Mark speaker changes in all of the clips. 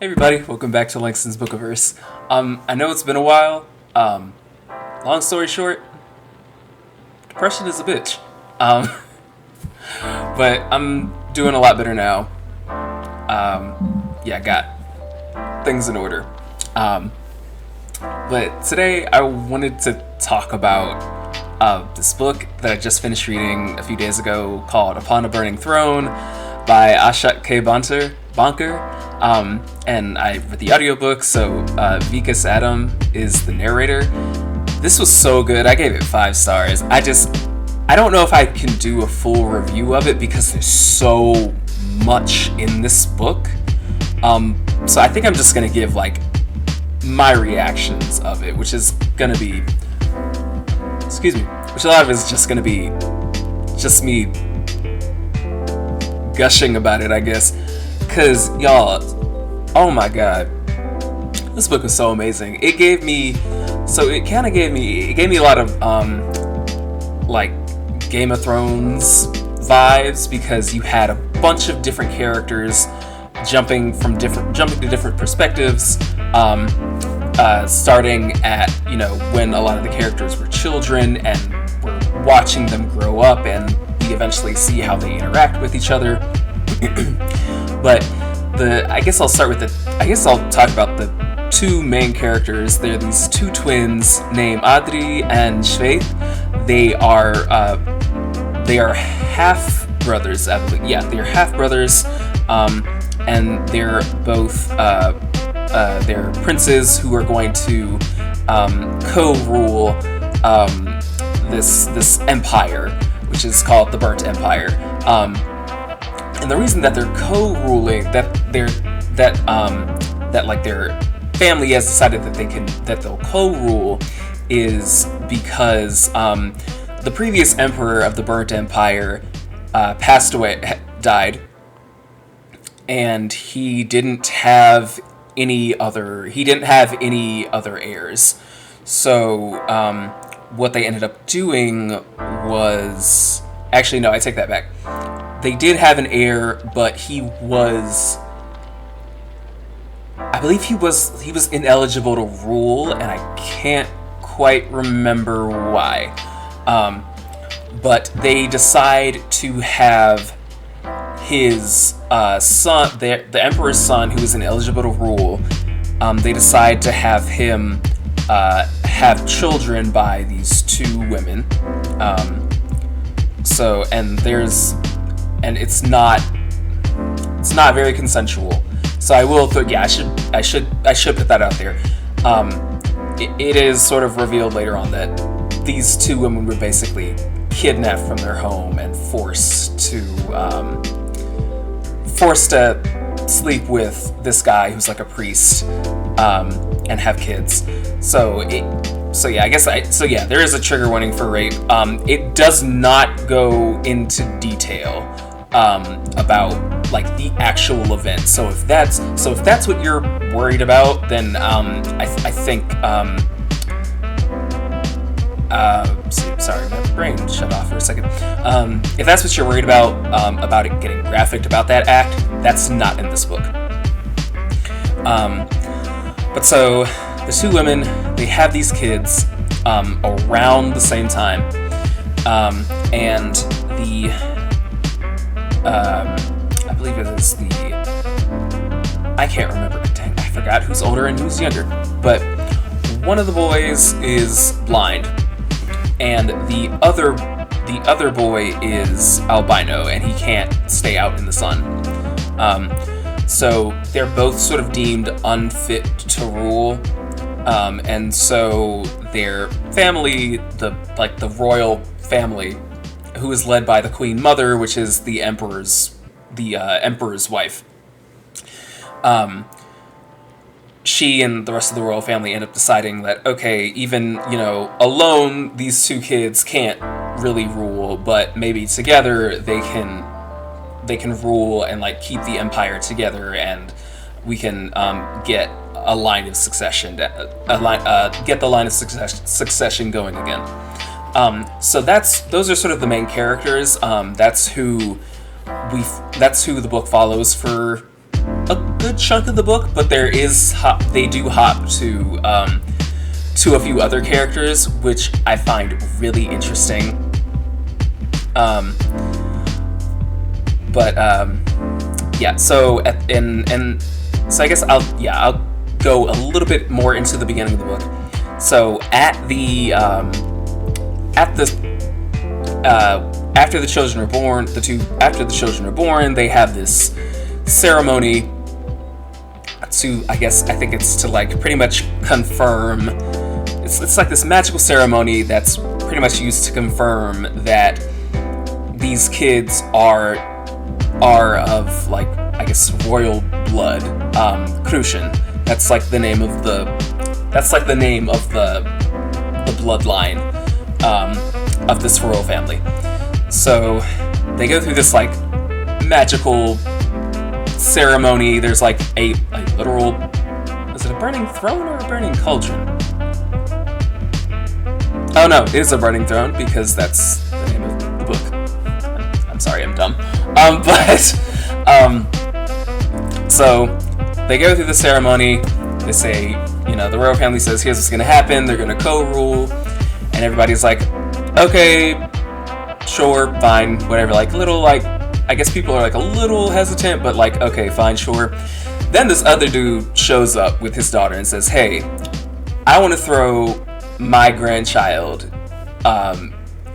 Speaker 1: Hey everybody, welcome back to Langston's Bookiverse. I know it's been a while. Long story short, depression is a bitch. But I'm doing a lot better now. Yeah, got things in order. But today I wanted to talk about this book that I just finished reading a few days ago called Upon a Burning Throne by Ashok K. Banker. And I read the audiobook, so Vikas Adam is the narrator. This was so good. I gave it 5 stars. I don't know if I can do a full review of it because there's so much in this book. So I think I'm just gonna give like my reactions of it, which is gonna be, which a lot of it is just gonna be just me gushing about it, I guess. Cause y'all, oh my god, this book was so amazing. It gave me a lot of like Game of Thrones vibes, because you had a bunch of different characters jumping to different perspectives, starting at, when a lot of the characters were children and we're watching them grow up, and we eventually see how they interact with each other. But I guess I'll talk about the 2 main characters. They're these 2 twins named Adri and Shveth. They are half brothers, I believe. Yeah, they're half brothers, and they're both they're princes who are going to co-rule this empire, which is called the Burnt Empire. And the reason that they're co-ruling, that their family has decided that they'll co-rule, is because the previous emperor of the Burnt Empire died, and he didn't have any other heirs. So what they ended up doing was, actually no, I take that back. They did have an heir, but I believe he was ineligible to rule, and I can't quite remember why. But they decide to have his son, the emperor's son, who is ineligible to rule. They decide to have him have children by these 2 women. And it's not very consensual. So I will I should put that out there. It is sort of revealed later on that these 2 women were basically kidnapped from their home and forced to sleep with this guy who's like a priest, and have kids. So there is a trigger warning for rape. It does not go into detail about like the actual event. So if that's what you're worried about, then I think sorry, my brain shut off for a second. If that's what you're worried about it getting graphic about that act, that's not in this book. But so the 2 women, they have these kids around the same time, and I believe it is I can't remember. Dang, I forgot who's older and who's younger. But one of the boys is blind, and the other boy is albino, and he can't stay out in the sun. So they're both sort of deemed unfit to rule, and so their family, the royal family, who is led by the Queen Mother, which is the emperor's wife. She and the rest of the royal family end up deciding that, okay, even, alone these 2 kids can't really rule, but maybe together they can rule and like keep the empire together, and we can get a line of succession, get the line of succession going again. So those are sort of the main characters. That's who the book follows for a good chunk of the book, but they do hop to a few other characters, which I find really interesting. Yeah. So so I guess I'll go a little bit more into the beginning of the book. So after the children are born, they have this ceremony to, I think it's to like pretty much confirm. It's like this magical ceremony that's pretty much used to confirm that these kids are of, like, I guess, royal blood, Crucian. That's like the name of the bloodline of this royal family. So they go through this like magical ceremony. There's like a literal, is it a burning throne or a burning cauldron? Oh no, it is a burning throne, because that's the name of the book. I'm sorry, I'm dumb. So they go through the ceremony. They say, the royal family says, here's what's gonna happen. They're gonna co-rule, and everybody's like, okay, sure, fine, whatever. Like, I guess people are like a little hesitant, but like, okay, fine, sure. Then this other dude shows up with his daughter and says, hey, I want to throw my grandchild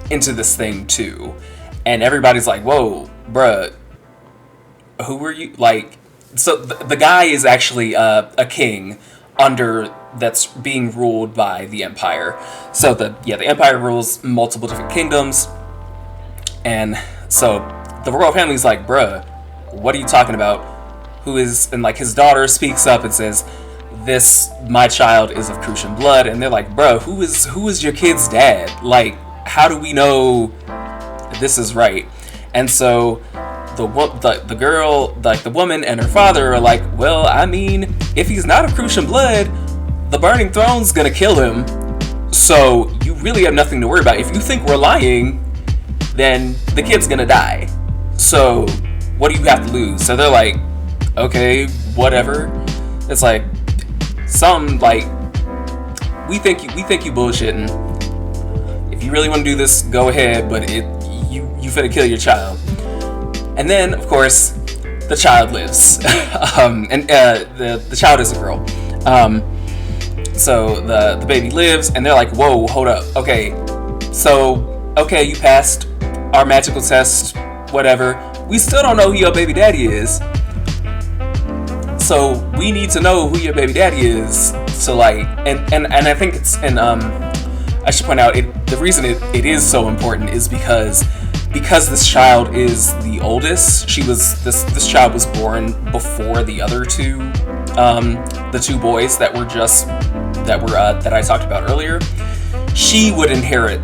Speaker 1: into this thing too. And everybody's like, whoa, bruh, who were you? Like, so the guy is actually a king that's being ruled by the Empire. So the Empire rules multiple different kingdoms. And so the royal family's like, bruh, what are you talking about? And like his daughter speaks up and says, my child is of Crucian blood. And they're like, bruh, who is your kid's dad? Like, how do we know this is right? And so the girl, like the woman and her father are like, well, I mean, if he's not of Crucian blood, the Burning Throne's gonna kill him. So you really have nothing to worry about. If you think we're lying, then the kid's gonna die. So what do you have to lose? So they're like, okay, whatever. It's like some like, we think you bullshitting. If you really want to do this, go ahead, but you finna kill your child. And then, of course, the child lives. The child is a girl. So the baby lives, and they're like, whoa, hold up. Okay, you passed our magical test, whatever. We still don't know who your baby daddy is. So we need to know who your baby daddy is. So like, and I think it's, and I should point out, the reason it is so important is because this child is the oldest. This child was born before the other two, the two boys that I talked about earlier. She would inherit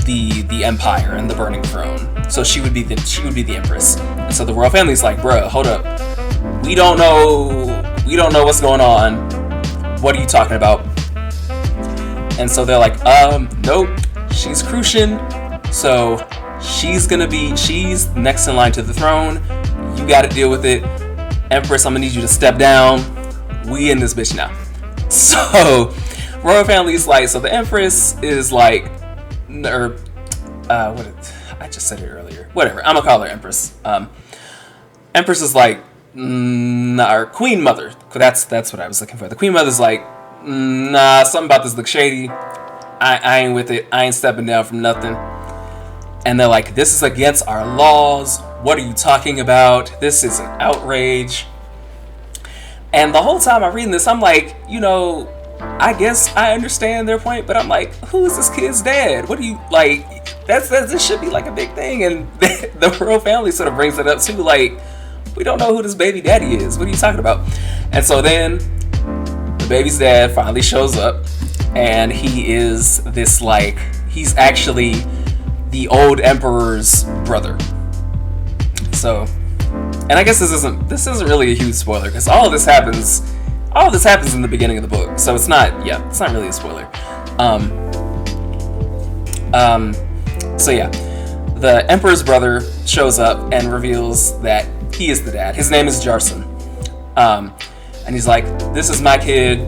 Speaker 1: the empire and the Burning Throne. So she would be the empress. And so the royal family's like, bruh, hold up. We don't know what's going on. What are you talking about? And so they're like, nope, she's Crucian, so she's next in line to the throne. You gotta deal with it. Empress, I'm gonna need you to step down. We in this bitch now. So royal family's like, so the empress is like, I just said it earlier. Whatever, I'm gonna call her empress. Empress is like, our queen mother. That's what I was looking for. The queen mother's like, nah, something about this looks shady. I ain't with it. I ain't stepping down from nothing. And they're like, this is against our laws. What are you talking about? This is an outrage. And the whole time I'm reading this, I'm like, I guess I understand their point, but I'm like, who is this kid's dad? What do you, like, this should be like a big thing. And the royal family sort of brings it up too, like, we don't know who this baby daddy is. What are you talking about? And so then the baby's dad finally shows up, and he is this, like, he's actually the old emperor's brother. So, and I guess this isn't really a huge spoiler, because all of this happens in the beginning of the book. So it's not really a spoiler. So yeah, the emperor's brother shows up and reveals that he is the dad. His name is Jarson. And he's like, this is my kid.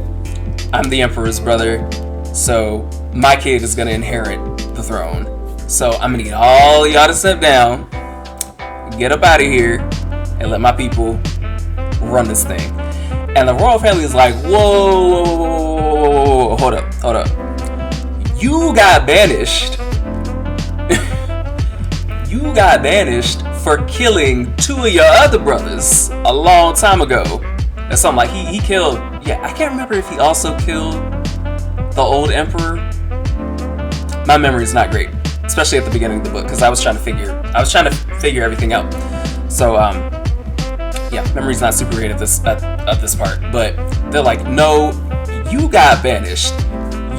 Speaker 1: I'm the emperor's brother. So my kid is going to inherit the throne. So I'm going to get all y'all to step down, get up out of here, and let my people run this thing. And the royal family is like, whoa, hold up. You got banished. You got banished for killing 2 of your other brothers a long time ago. That's something like he killed. Yeah, I can't remember if he also killed the old emperor. My memory is not great, especially at the beginning of the book, because I was trying to figure everything out. So yeah, memory's not super great at this part. But they're like, no, you got banished.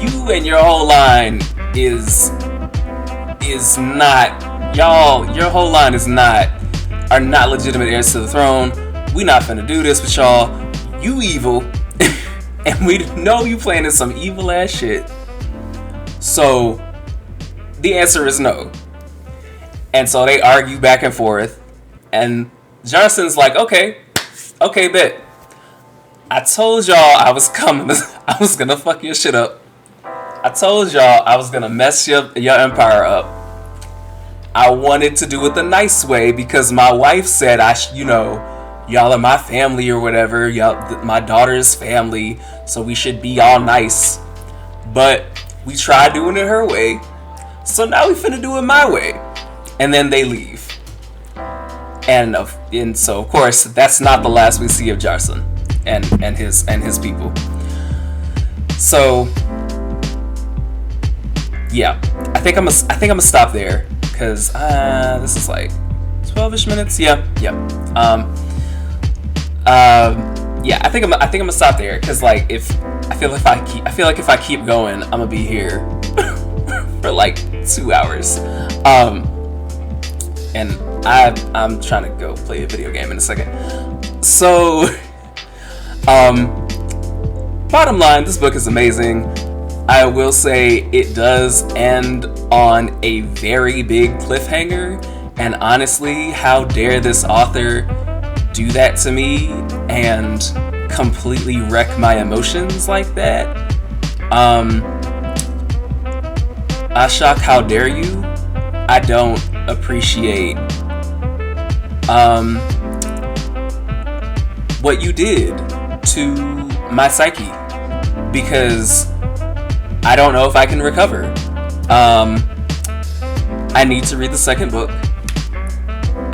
Speaker 1: You and your whole line is not. Your whole line are not legitimate heirs to the throne. We not finna do this with y'all. You evil. And we know you planning some evil ass shit. So the answer is no. And so they argue back and forth. And Johnson's like, okay, bet. I told y'all I was coming. I was gonna fuck your shit up. I told y'all I was gonna mess your empire up. I wanted to do it the nice way because my wife said y'all are my family or whatever. Y'all, my daughter's family, so we should be all nice. But we tried doing it her way, so now we finna do it my way. And then they leave. And so of course that's not the last we see of Jarson and his people. So yeah, I think I'm gonna stop there. Because this is like 12ish minutes. Yeah. I think I'm gonna stop there. Because like if I keep going, I'm gonna be here for like 2 hours. And I'm trying to go play a video game in a second. So, bottom line, this book is amazing. I will say it does end on a very big cliffhanger, and honestly, how dare this author do that to me and completely wreck my emotions like that? Ashok, how dare you? I don't appreciate what you did to my psyche, because I don't know if I can recover. I need to read the second book.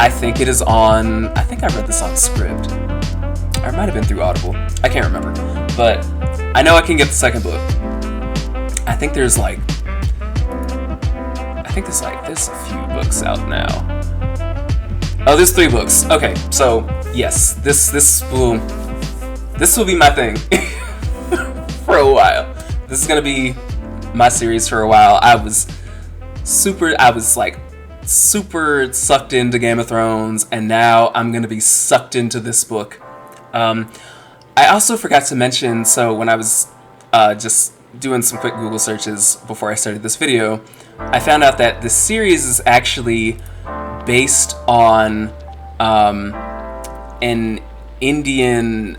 Speaker 1: I think it is on. I think I read this on Scribd, or it might have been through Audible. I can't remember, but I know I can get the second book. I think there's a few books out now. Oh, there's 3 books. Okay, so yes, this will be my thing for a while. This is gonna be my series for a while. I was super sucked into Game of Thrones, and now I'm gonna be sucked into this book. I also forgot to mention, so when I was just doing some quick Google searches before I started this video, I found out that the series is actually based on an Indian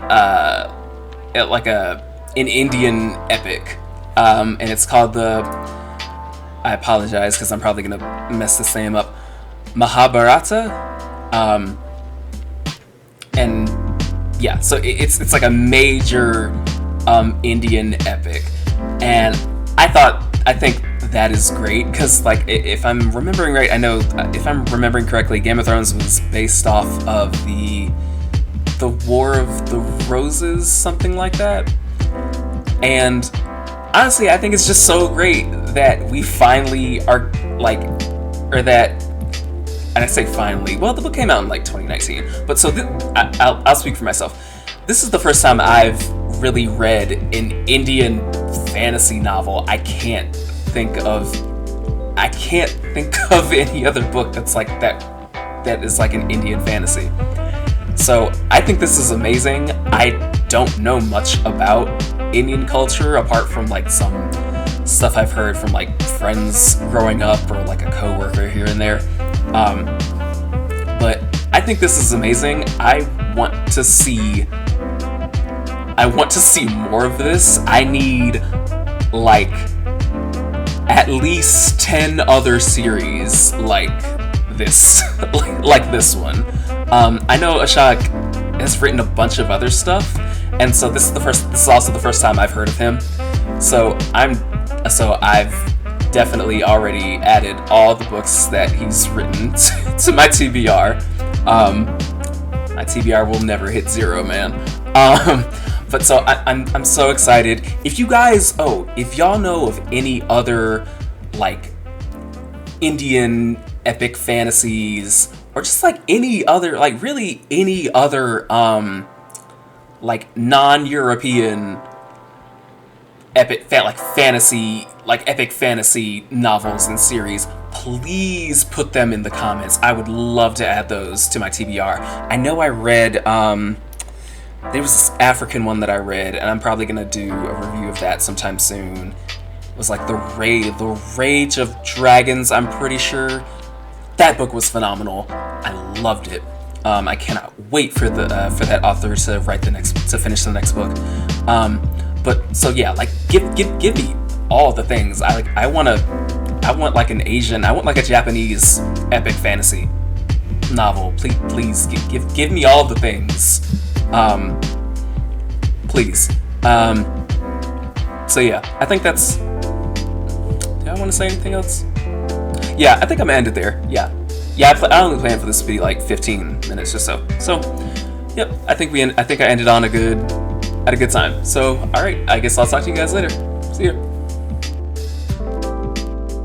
Speaker 1: an Indian epic, and it's called I apologize because I'm probably gonna mess this name up, Mahabharata, and yeah, so it's like a major Indian epic, and I think that is great because, like, if I'm remembering right, if I'm remembering correctly, Game of Thrones was based off of the War of the Roses, something like that. And honestly, I think it's just so great that we finally are and I say finally, well, the book came out in like 2019, but so I'll speak for myself. This is the first time I've really read an Indian fantasy novel. I can't think of any other book that's like that is like an Indian fantasy. So I think this is amazing. I don't know much about Indian culture apart from like some stuff I've heard from like friends growing up or like a coworker here and there. But I think this is amazing. I want to see I want to see more of this. I need like at least 10 other series like this, like this one. I know Ashok has written a bunch of other stuff, and so this is also the first time I've heard of him. So I've definitely already added all the books that he's written to my TBR. My TBR will never hit 0, man. But so I'm so excited. If y'all know of any other like Indian epic fantasies, or just like any other, like really any other like non-European epic fantasy novels and series, please put them in the comments. I would love to add those to my TBR. I know I read there was this African one that I read, and I'm probably gonna do a review of that sometime soon. It was like the Rage of Dragons, I'm pretty sure. That book was phenomenal. I loved it. I cannot wait for that author to finish the next book. But so yeah, like give me all the things. I want like an Asian, I want like a Japanese epic fantasy novel. Please give me all the things. Please. So yeah, I think that's. Do I want to say anything else? Yeah, I think I'm gonna end it there. Yeah. I only planned for this to be like 15 minutes or so. So, yep. I think I ended on a good time. So, all right. I guess I'll talk to you guys later. See ya.